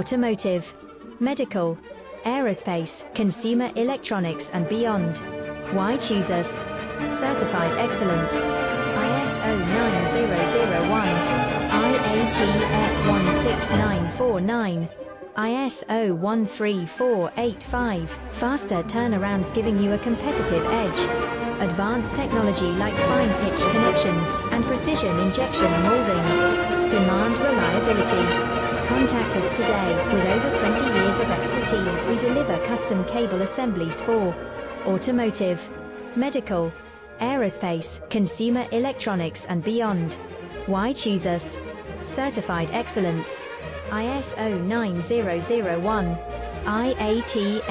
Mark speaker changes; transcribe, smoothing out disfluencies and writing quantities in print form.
Speaker 1: automotive, medical, aerospace, consumer electronics and beyond. Why choose us? Certified excellence. ISO 9001, IATF 16949, ISO 13485. Faster turnarounds giving you a competitive edge. Advanced technology like fine pitch connections and precision injection molding. Demand reliability. Contact us today. With over 20 years of expertise, we deliver custom cable assemblies for automotive, medical, aerospace, consumer electronics and beyond. Why choose us? Certified excellence. ISO 9001, IATF